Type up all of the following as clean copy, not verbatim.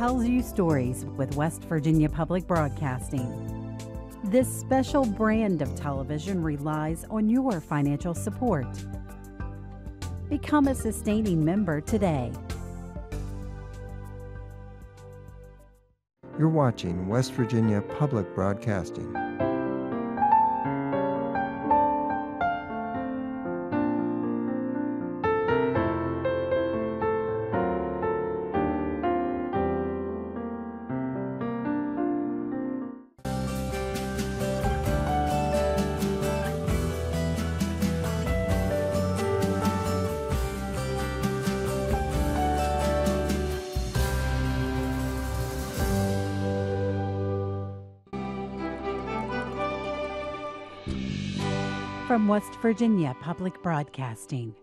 tells you stories with West Virginia Public Broadcasting. This special brand of television relies on your financial support. Become a sustaining member today. You're watching West Virginia Public Broadcasting. From West Virginia Public Broadcasting.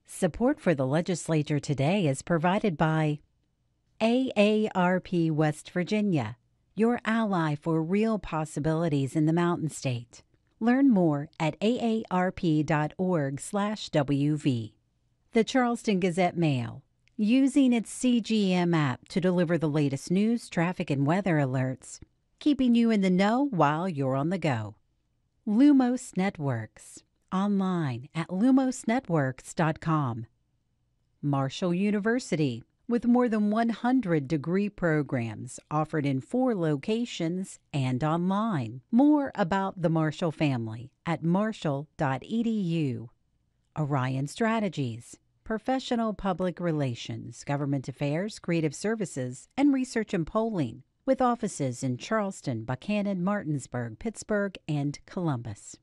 Support for the Legislature today is provided by AARP West Virginia, your ally for real possibilities in the Mountain State. Learn more at aarp.org/WV. The Charleston Gazette-Mail, using its CGM app to deliver the latest news, traffic, and weather alerts, keeping you in the know while you're on the go. Lumos Networks, online at lumosnetworks.com. Marshall University, with more than 100 degree programs offered in 4 locations and online. More about the Marshall family at marshall.edu. Orion Strategies, professional public relations, government affairs, creative services, and research and polling, with offices in Charleston, Buchanan, Martinsburg, Pittsburgh, and Columbus.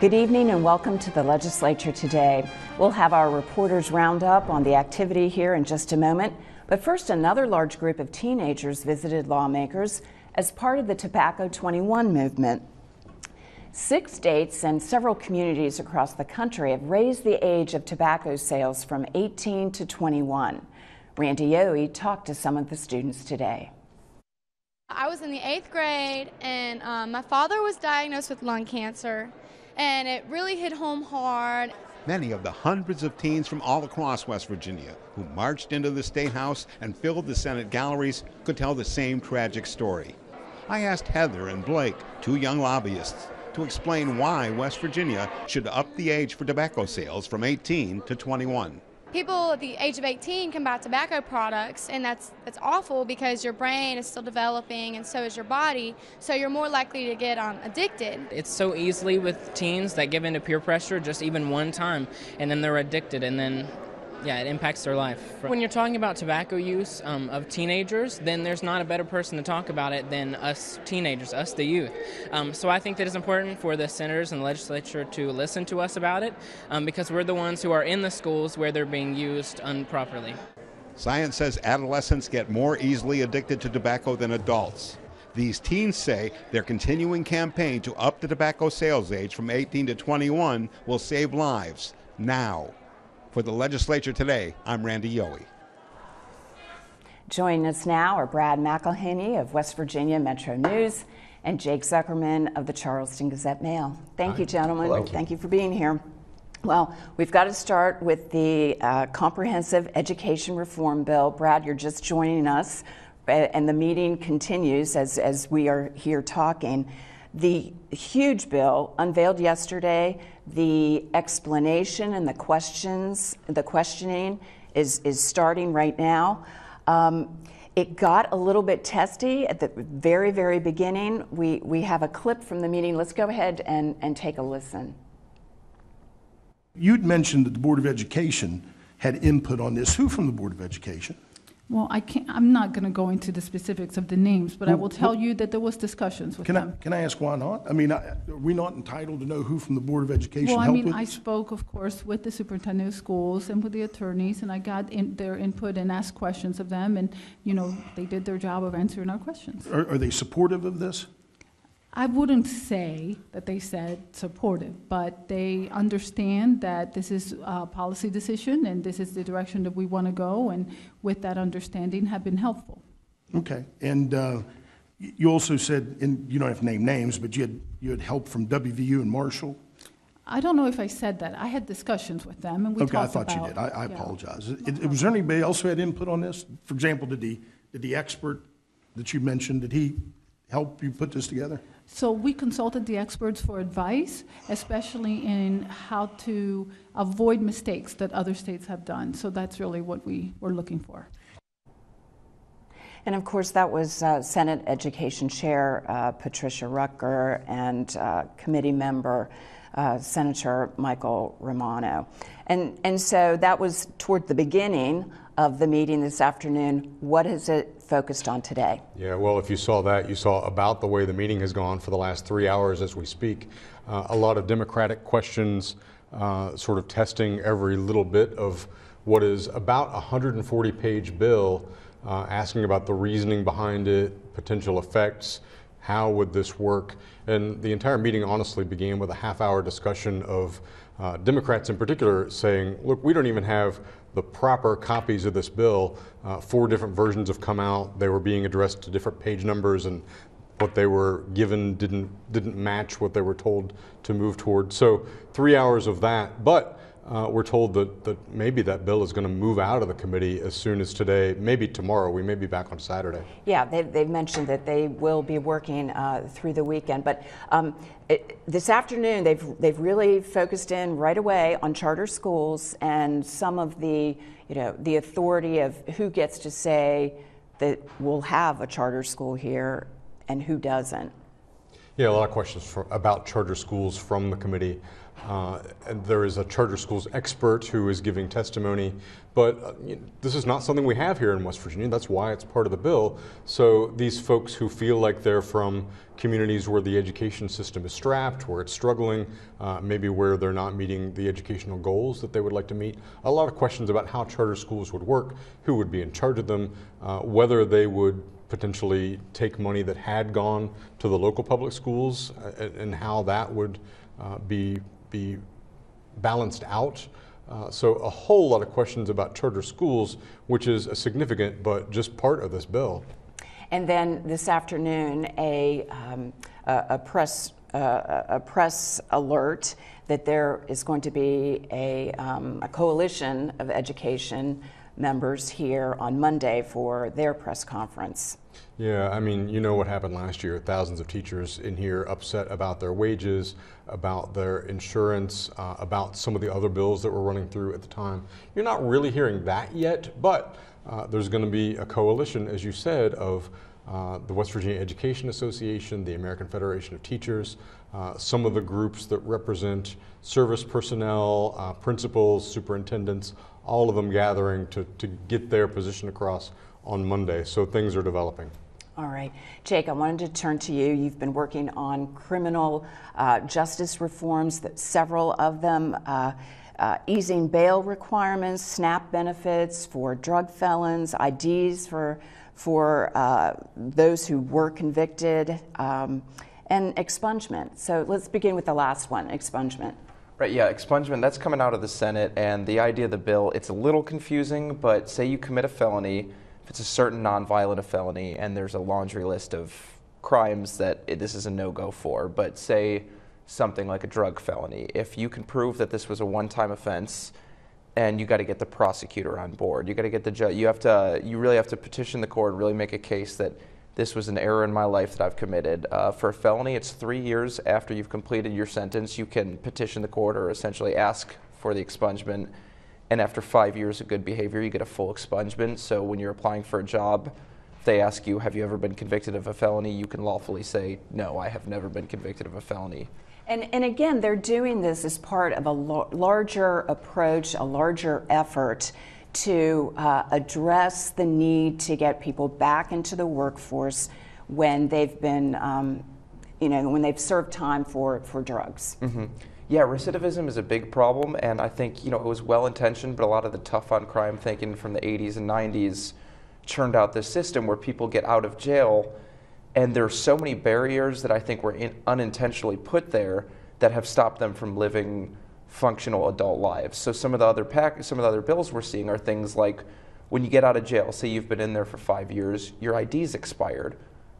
Good evening and welcome to the Legislature today. We'll have our reporters round up on the activity here in just a moment. But first, another large group of teenagers visited lawmakers as part of the Tobacco 21 movement. 6 states and several communities across the country have raised the age of tobacco sales from 18 to 21. Randy Yohe talked to some of the students today. I was in the 8th grade and my father was diagnosed with lung cancer. And it really hit home hard. Many of the hundreds of teens from all across West Virginia who marched into the State House and filled the Senate galleries could tell the same tragic story. I asked Heather and Blake, 2 young lobbyists, to explain why West Virginia should up the age for tobacco sales from 18 to 21. People at the age of 18 can buy tobacco products, and that's awful because your brain is still developing and so is your body, so you're more likely to get addicted. It's so easily with teens that give into peer pressure just even one time, and then they're addicted, and then it impacts their life. When you're talking about tobacco use of teenagers, then there's not a better person to talk about it than us teenagers, us the youth. So I think that it's important for the senators and the legislature to listen to us about it because we're the ones who are in the schools where they're being used improperly. Science says adolescents get more easily addicted to tobacco than adults. These teens say their continuing campaign to up the tobacco sales age from 18 to 21 will save lives now. For the Legislature today, I'm Randy Yohe. Joining us now are Brad McElhaney of West Virginia Metro News and Jake Zuckerman of the Charleston Gazette-Mail. Thank you, gentlemen. Hello. Thank you for being here. Well, we've got to start with the Comprehensive Education Reform Bill. Brad, you're just joining us, and the meeting continues as we are here talking. The huge bill unveiled yesterday. The explanation and the questioning is starting right now. It got a little bit testy at the very, very beginning. We have a clip from the meeting. Let's go ahead and take a listen. You'd mentioned that the Board of Education had input on this. Who from the Board of Education? Well, I'm not going to go into the specifics of the names, but I will tell you that there was discussions with them. Can I ask why not? I mean, are we not entitled to know who from the Board of Education helped with I this? spoke, of course, with the superintendent of schools and with the attorneys, and I got their input and asked questions of them, and, they did their job of answering our questions. Are they supportive of this? I wouldn't say that they said supportive, but they understand that this is a policy decision and this is the direction that we want to go, and with that understanding have been helpful. Okay, and you also said, and you don't have to name names, but you had help from WVU and Marshall. I don't know if I said that. I had discussions with them, and we Okay, talked about. I thought you did. I apologize. Was there anybody else who had input on this? For example, did the expert that you mentioned, did he help you put this together? So we consulted the experts for advice, especially in how to avoid mistakes that other states have done. So that's really what we were looking for. And of course, that was Senate Education Chair Patricia Rucker and committee member Senator Michael Romano. And so that was toward the beginning of the meeting this afternoon. What has it focused on today? Yeah, well, if you saw that, you saw about the way the meeting has gone for the last 3 hours as we speak. A lot of Democratic questions, sort of testing every little bit of what is about a 140-page bill, asking about the reasoning behind it, potential effects, how would this work? And the entire meeting honestly began with a half-hour discussion of Democrats in particular saying, look, we don't even have the proper copies of this bill. 4 different versions have come out. They were being addressed to different page numbers, and what they were given didn't match what they were told to move toward. So 3 hours of that, but we're told that maybe that bill is going to move out of the committee as soon as today, maybe tomorrow. We may be back on Saturday. Yeah, they've mentioned that they will be working through the weekend. But this afternoon, they've really focused in right away on charter schools and some of the authority of who gets to say that we'll have a charter school here and who doesn't. Yeah, a lot of questions about charter schools from the committee. And there is a charter schools expert who is giving testimony, but this is not something we have here in West Virginia. That's why it's part of the bill. So these folks who feel like they're from communities where the education system is strapped, where it's struggling, maybe where they're not meeting the educational goals that they would like to meet, a lot of questions about how charter schools would work, who would be in charge of them, whether they would potentially take money that had gone to the local public schools, and how that would be balanced out. So a whole lot of questions about charter schools, which is a significant but just part of this bill. And then this afternoon, a press alert that there is going to be a coalition of education members here on Monday for their press conference. Yeah, I mean, you know what happened last year. Thousands of teachers in here upset about their wages, about their insurance, about some of the other bills that were running through at the time. You're not really hearing that yet, but there's going to be a coalition, as you said, of the West Virginia Education Association, the American Federation of Teachers, some of the groups that represent service personnel, principals, superintendents, all of them gathering to get their position across on Monday. So things are developing. All right. Jake, I wanted to turn to you. You've been working on criminal justice reforms, several of them, easing bail requirements, SNAP benefits for drug felons, IDs for those who were convicted, and expungement. So let's begin with the last one, expungement. Right, yeah, expungement, that's coming out of the Senate, and the idea of the bill, it's a little confusing, but say you commit a felony, if it's a certain nonviolent felony, and there's a laundry list of crimes that this is a no-go for, but say something like a drug felony, if you can prove that this was a one-time offense, and you got to get the prosecutor on board, you got to get the judge, you really have to petition the court, really make a case that this was an error in my life that I've committed. For a felony, it's 3 years after you've completed your sentence. You can petition the court or essentially ask for the expungement. And after 5 years of good behavior, you get a full expungement. So when you're applying for a job, if they ask you, have you ever been convicted of a felony, you can lawfully say, no, I have never been convicted of a felony. And again, they're doing this as part of a larger approach, a larger effort to address the need to get people back into the workforce when they've been, when they've served time for drugs. Mm-hmm. Yeah, recidivism is a big problem, and I think it was well-intentioned, but a lot of the tough on crime thinking from the 80s and 90s churned out this system where people get out of jail And there are so many barriers that I think were unintentionally put there that have stopped them from living functional adult lives. So some of the other bills we're seeing are things like, when you get out of jail, say you've been in there for 5 years, your ID's expired.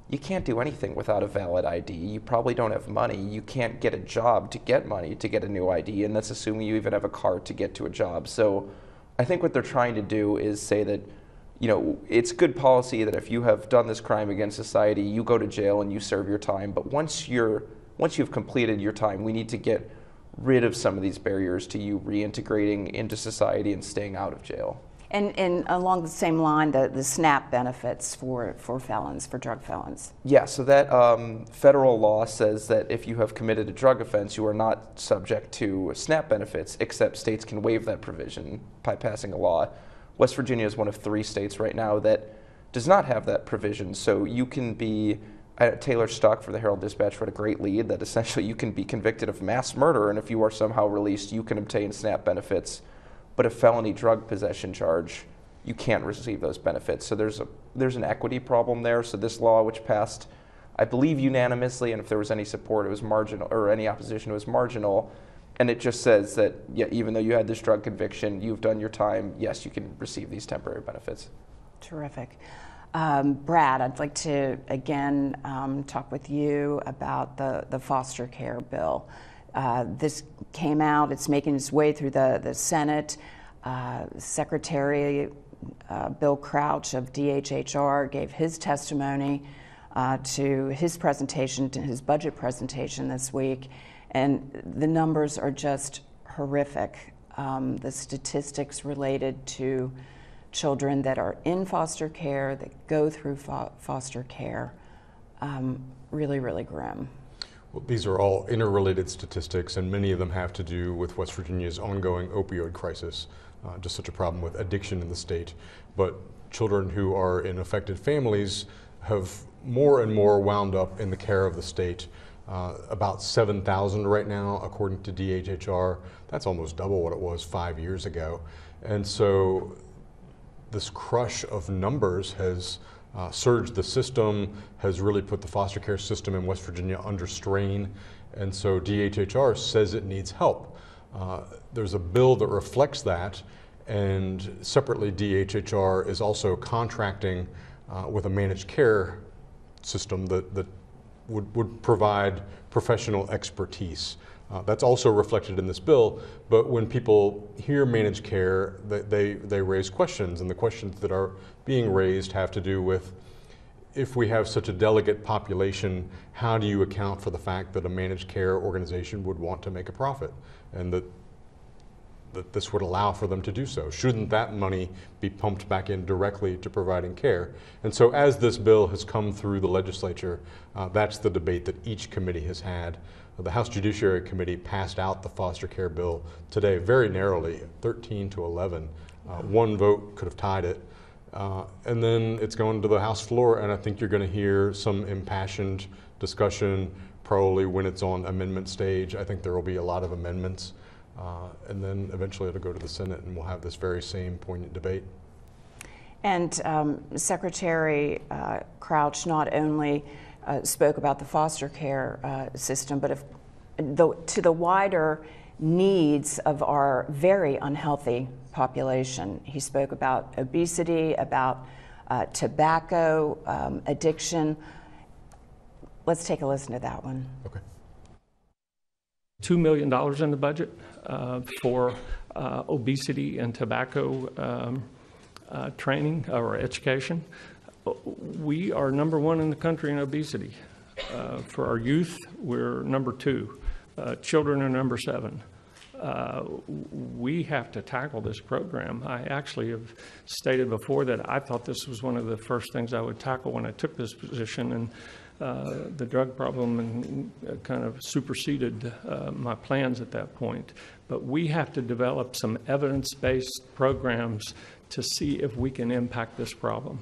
You can't do anything without a valid ID. You probably don't have money. You can't get a job to get money to get a new ID, and that's assuming you even have a card to get to a job. So I think what they're trying to do is say that, it's good policy that if you have done this crime against society, you go to jail and you serve your time. But once you've completed your time, we need to get rid of some of these barriers to you reintegrating into society and staying out of jail. And along the same line, the SNAP benefits for felons, for drug felons. Yeah, so that federal law says that if you have committed a drug offense, you are not subject to SNAP benefits, except states can waive that provision by passing a law. West Virginia is one of 3 states right now that does not have that provision. So you can be, Taylor Stuck for the Herald Dispatch wrote a great lead that essentially you can be convicted of mass murder, and if you are somehow released, you can obtain SNAP benefits. But a felony drug possession charge, you can't receive those benefits. So there's an equity problem there. So this law, which passed, I believe, unanimously, and if there was any support, it was marginal, or any opposition, it was marginal. And it just says that, yeah, even though you had this drug conviction, you've done your time, yes, you can receive these temporary benefits. Terrific. Brad, I'd like to, again, talk with you about the foster care bill. This came out, it's making its way through the Senate. Secretary Bill Crouch of DHHR gave his testimony to his presentation, to his budget presentation this week, and the numbers are just horrific. The statistics related to children that are in foster care, that go through foster care, really, really grim. Well, these are all interrelated statistics, and many of them have to do with West Virginia's ongoing opioid crisis, just such a problem with addiction in the state. But children who are in affected families have more and more wound up in the care of the state. About 7,000 right now, according to DHHR. That's almost double what it was 5 years ago. And so this crush of numbers has surged the system, has really put the foster care system in West Virginia under strain, and so DHHR says it needs help. There's a bill that reflects that, and separately DHHR is also contracting with a managed care system that would provide professional expertise. That's also reflected in this bill, but when people hear managed care, they raise questions, and the questions that are being raised have to do with, if we have such a delegate population, how do you account for the fact that a managed care organization would want to make a profit, and that this would allow for them to do so? Shouldn't that money be pumped back in directly to providing care? And so as this bill has come through the legislature, that's the debate that each committee has had. The House Judiciary Committee passed out the foster care bill today very narrowly, 13 to 11. One vote could have tied it. And then it's going to the House floor, and I think you're going to hear some impassioned discussion probably when it's on amendment stage. I think there will be a lot of amendments. And then eventually it'll go to the Senate, and we'll have this very same poignant debate. And Secretary Crouch not only spoke about the foster care system, but to the wider needs of our very unhealthy population. He spoke about obesity, about tobacco addiction. Let's take a listen to that one. Okay. $2 million in the budget for obesity and tobacco training or education. We are #1 in the country in obesity. For our youth, we're #2. Children are #7. We have to tackle this program. I actually have stated before that I thought this was one of the first things I would tackle when I took this position, and the drug problem kind of superseded my plans at that point. But we have to develop some evidence-based programs to see if we can impact this problem.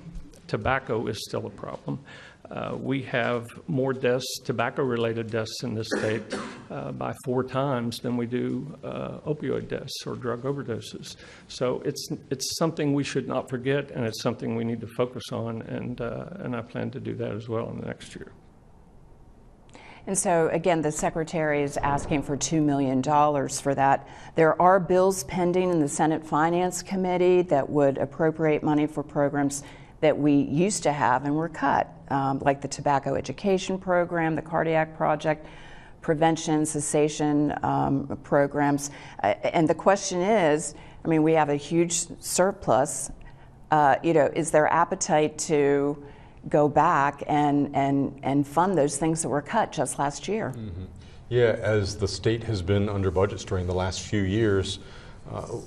tobacco is still a problem. We have more deaths, tobacco-related deaths in this state by 4 times than we do opioid deaths or drug overdoses. So it's something we should not forget, and it's something we need to focus on, and I plan to do that as well in the next year. And so, again, the Secretary is asking for $2 million for that. There are bills pending in the Senate Finance Committee that would appropriate money for programs that we used to have and were cut, like the Tobacco Education Program, the Cardiac Project, prevention, cessation programs. And the question is, I mean, we have a huge surplus. Is there appetite to go back and fund those things that were cut just last year? Mm-hmm. Yeah, as the state has been under budget strain the last few years,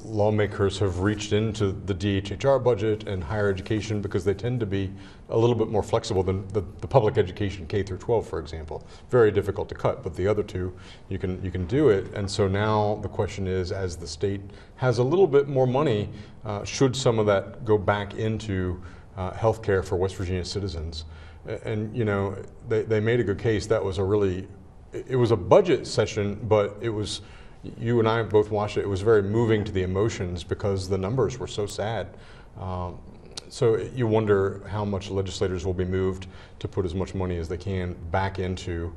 lawmakers have reached into the DHHR budget and higher education because they tend to be a little bit more flexible than the public education K through 12, for example. Very difficult to cut, but the other two, you can do it. And so now the question is, as the state has a little bit more money, should some of that go back into health care for West Virginia citizens? And they made a good case. That was it was a budget session, but it was, you and I both watched it, it was very moving to the emotions because the numbers were so sad. So you wonder how much legislators will be moved to put as much money as they can back into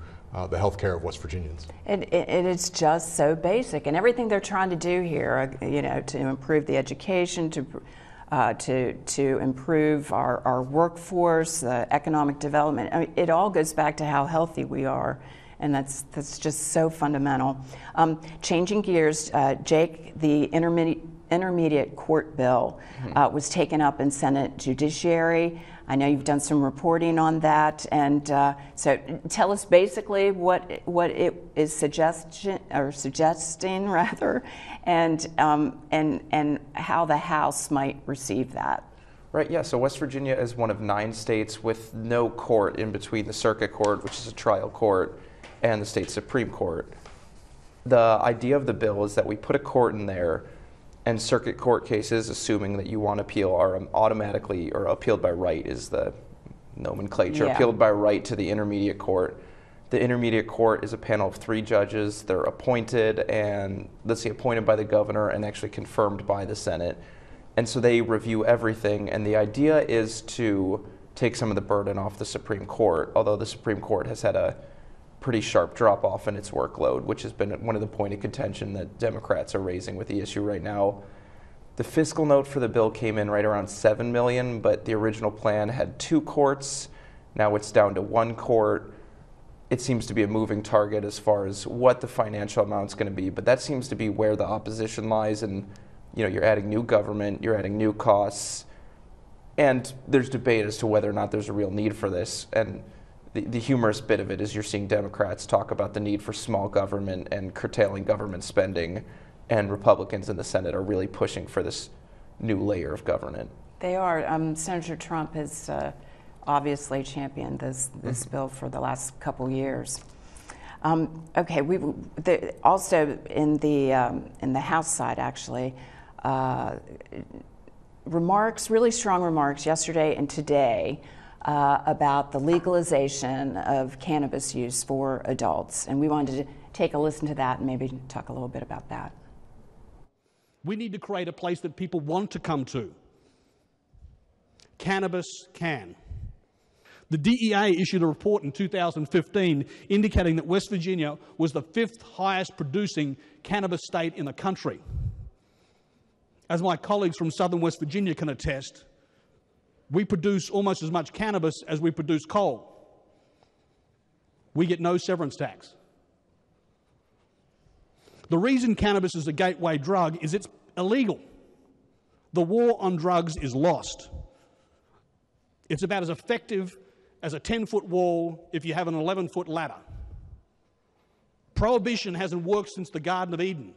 the health care of West Virginians. It is just so basic, and everything they're trying to do here, to improve the education, to improve our workforce, economic development. I mean, it all goes back to how healthy we are, and that's just so fundamental. Changing gears, Jake, the intermediate court bill was taken up in Senate Judiciary. I know you've done some reporting on that, and so tell us basically what it is suggesting, rather, and how the House might receive that. Right, yeah, so West Virginia is one of 9 states with no court in between the circuit court, which is a trial court, and the state Supreme Court. The idea of the bill is that we put a court in there, and circuit court cases, assuming that you want to appeal, are automatically, or appealed by right is the nomenclature, appealed by right to the intermediate court. The intermediate court is a panel of 3 judges. They're appointed appointed by the governor and actually confirmed by the Senate. And so they review everything, and the idea is to take some of the burden off the Supreme Court, although the Supreme Court has had a pretty sharp drop-off in its workload, which has been one of the point of contention that Democrats are raising with the issue right now. The fiscal note for the bill came in right around $7 million, but the original plan had 2 courts. Now it's down to 1 court. It seems to be a moving target as far as what the financial amount's going to be, but that seems to be where the opposition lies. And you're adding new government, you're adding new costs, and there's debate as to whether or not there's a real need for this. And the humorous bit of it is you're seeing Democrats talk about the need for small government and curtailing government spending, and Republicans in the Senate are really pushing for this new layer of government. They are. Senator Trump has obviously championed this bill for the last couple years. Okay, also in the House side, actually, really strong remarks yesterday and today about the legalization of cannabis use for adults. And we wanted to take a listen to that and maybe talk a little bit about that. We need to create a place that people want to come to. Cannabis can. The DEA issued a report in 2015 indicating that West Virginia was the 5th highest producing cannabis state in the country. As my colleagues from southern West Virginia can attest, we produce almost as much cannabis as we produce coal. We get no severance tax. The reason cannabis is a gateway drug is it's illegal. The war on drugs is lost. It's about as effective as a 10-foot wall if you have an 11-foot ladder. Prohibition hasn't worked since the Garden of Eden.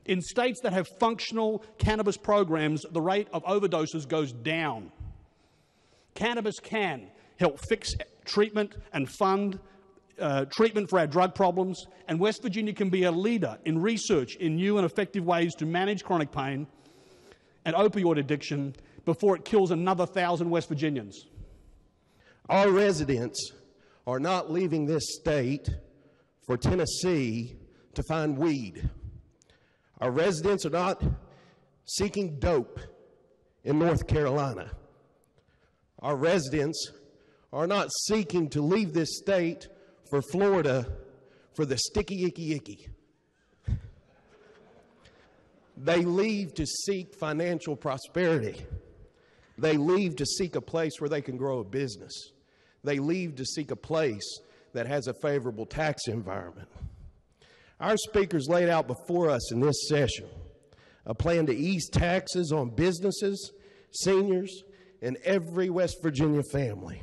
In states that have functional cannabis programs, the rate of overdoses goes down. Cannabis can help fix treatment and fund treatment for our drug problems, and West Virginia can be a leader in research in new and effective ways to manage chronic pain and opioid addiction before it kills another 1,000 West Virginians. Our residents are not leaving this state for Tennessee to find weed. Our residents are not seeking dope in North Carolina. Our residents are not seeking to leave this state for Florida for the sticky icky icky. They leave to seek financial prosperity. They leave to seek a place where they can grow a business. They leave to seek a place that has a favorable tax environment. Our speakers laid out before us in this session a plan to ease taxes on businesses, seniors, and every West Virginia family.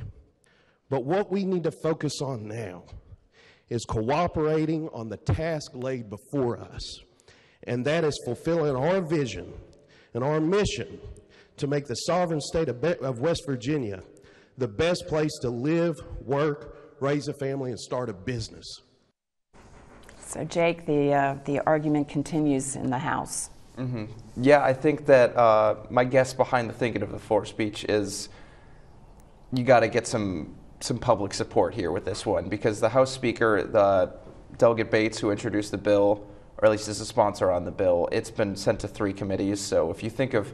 But what we need to focus on now is cooperating on the task laid before us, and that is fulfilling our vision and our mission to make the sovereign state of West Virginia the best place to live, work, raise a family, and start a business. So, Jake, the argument continues in the House. Mm-hmm. Yeah, I think that my guess behind the thinking of the floor speech is you got to get some public support here with this one, because the House Speaker, the Delegate Bates, who introduced the bill, or at least is a sponsor on the bill, it's been sent to 3 committees. So if you think of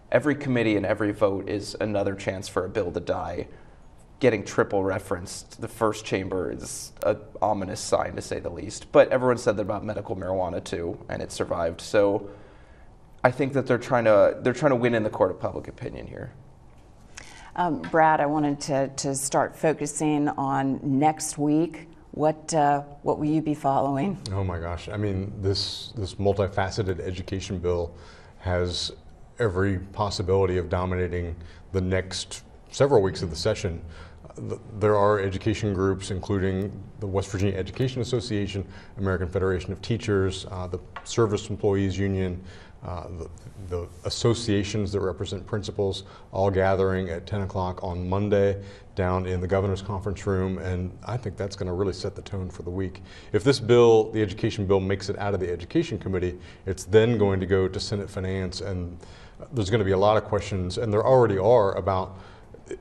every committee and every vote is another chance for a bill to die, getting triple referenced, the first chamber is an ominous sign, to say the least. But everyone said that about medical marijuana too, and it survived. So I think that they're trying to win in the court of public opinion here. Brad, I wanted to start focusing on next week. What will you be following? Oh my gosh! I mean, this multifaceted education bill has every possibility of dominating the next several weeks of the session. There are education groups, including the West Virginia Education Association, American Federation of Teachers, the Service Employees Union, the associations that represent principals, all gathering at 10 o'clock on Monday down in the governor's conference room, and I think that's going to really set the tone for the week. If this bill, the education bill, makes it out of the Education Committee, it's then going to go to Senate Finance, and there's going to be a lot of questions, and there already are, about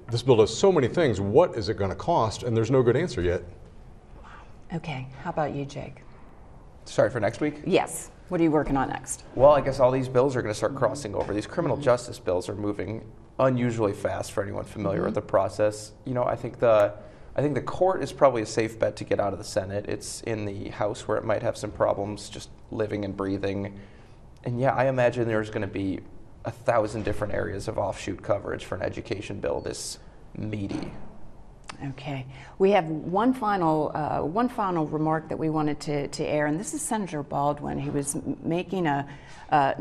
this bill does so many things. What is it going to cost? And there's no good answer yet. Okay, how about you, Jake? Sorry, for next week? Yes. What are you working on next? Well, I guess all these bills are going to start crossing over. These criminal justice bills are moving unusually fast for anyone familiar with the process. You know, I think the court is probably a safe bet to get out of the Senate. It's in the House where it might have some problems just living and breathing. And yeah, I imagine there's going to be 1,000 different areas of offshoot coverage for an education bill this meaty. Okay, we have one final remark that we wanted to air, and this is Senator Baldwin. He was making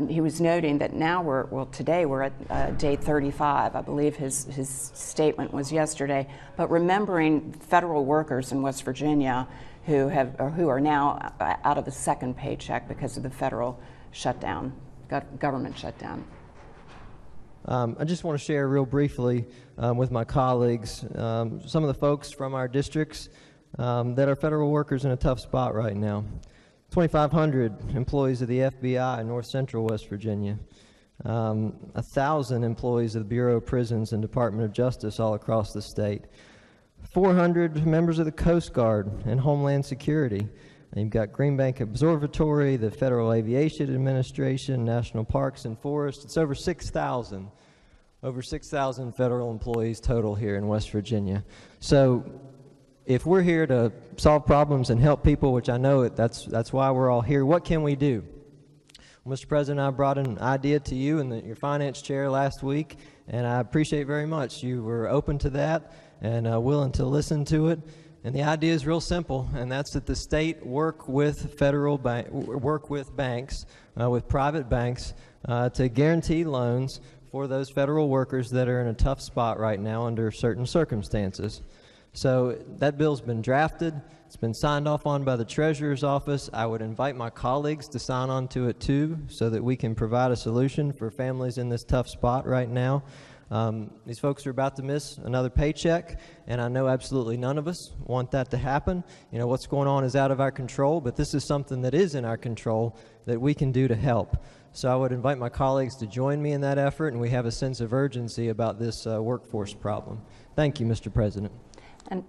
he was noting that now today we're at day 35. I believe his statement was yesterday. But remembering federal workers in West Virginia who are now out of a second paycheck because of the federal shutdown, government shutdown. I just want to share real briefly with my colleagues some of the folks from our districts that are federal workers in a tough spot right now. 2,500 employees of the FBI in North Central West Virginia, 1,000 employees of the Bureau of Prisons and Department of Justice all across the state, 400 members of the Coast Guard and Homeland Security. And you've got Green Bank Observatory, the Federal Aviation Administration, National Parks and Forests. It's over 6,000 federal employees total here in West Virginia. So if we're here to solve problems and help people, which I know that's why we're all here, what can we do? Well, Mr. President, I brought an idea to you and your finance chair last week, and I appreciate very much you were open to that and willing to listen to it. And the idea is real simple, and that's that the state work with banks, with private banks, to guarantee loans for those federal workers that are in a tough spot right now under certain circumstances. So that bill's been drafted. It's been signed off on by the Treasurer's Office. I would invite my colleagues to sign on to it too, so that we can provide a solution for families in this tough spot right now. These folks are about to miss another paycheck, and I know absolutely none of us want that to happen. You know, what's going on is out of our control, but this is something that is in our control that we can do to help. So I would invite my colleagues to join me in that effort, and we have a sense of urgency about this workforce problem. Thank you, Mr. President. And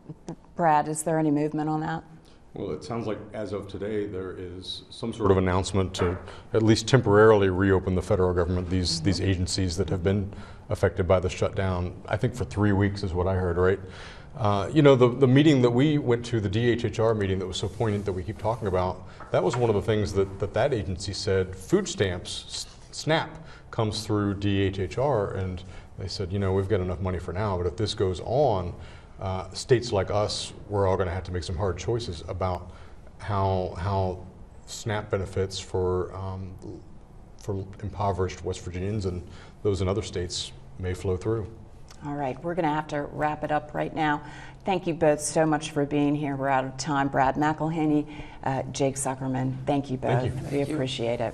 Brad, is there any movement on that? Well, it sounds like as of today, there is some sort of announcement to at least temporarily reopen the federal government, these agencies that have been affected by the shutdown. I think for 3 weeks is what I heard, right? You know, the meeting that we went to, the DHHR meeting that was so poignant that we keep talking about, that was one of the things that agency said. Food stamps, SNAP, comes through DHHR, and they said, you know, we've got enough money for now, but if this goes on, states like us, we're all going to have to make some hard choices about how SNAP benefits for impoverished West Virginians and those in other states may flow through. All right, we're going to have to wrap it up right now. Thank you both so much for being here. We're out of time. Brad McElhaney, Jake Zuckerman, thank you both. Thank you. We appreciate it.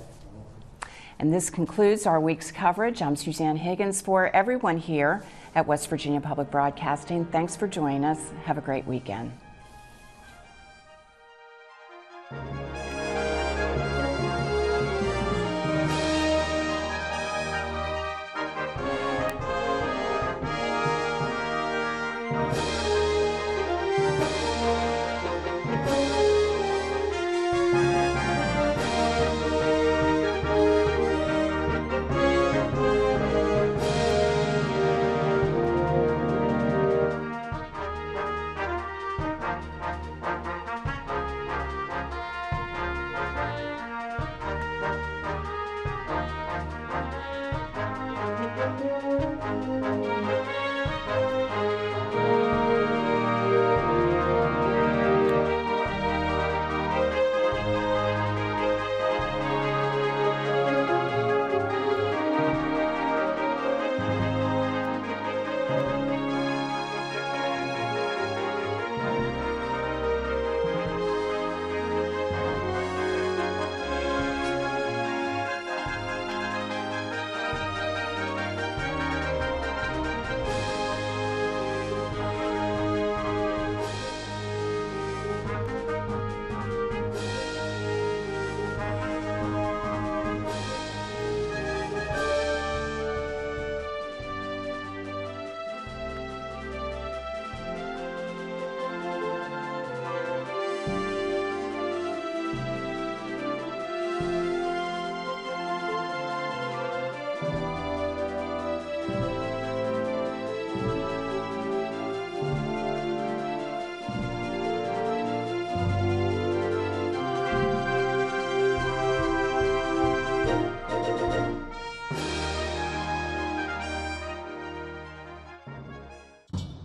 And this concludes our week's coverage. I'm Suzanne Higgins. For everyone here at West Virginia Public Broadcasting, thanks for joining us. Have a great weekend.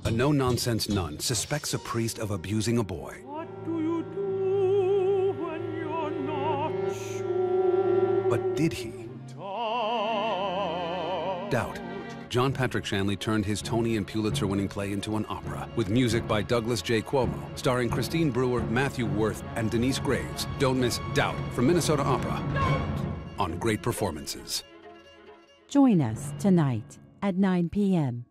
A no-nonsense nun suspects a priest of abusing a boy. What do you do when you're not sure? But did he? Doubt. John Patrick Shanley turned his Tony and Pulitzer-winning play into an opera with music by Douglas J. Cuomo, starring Christine Brewer, Matthew Worth, and Denise Graves. Don't miss Doubt from Minnesota Opera on Great Performances. Join us tonight at 9 p.m.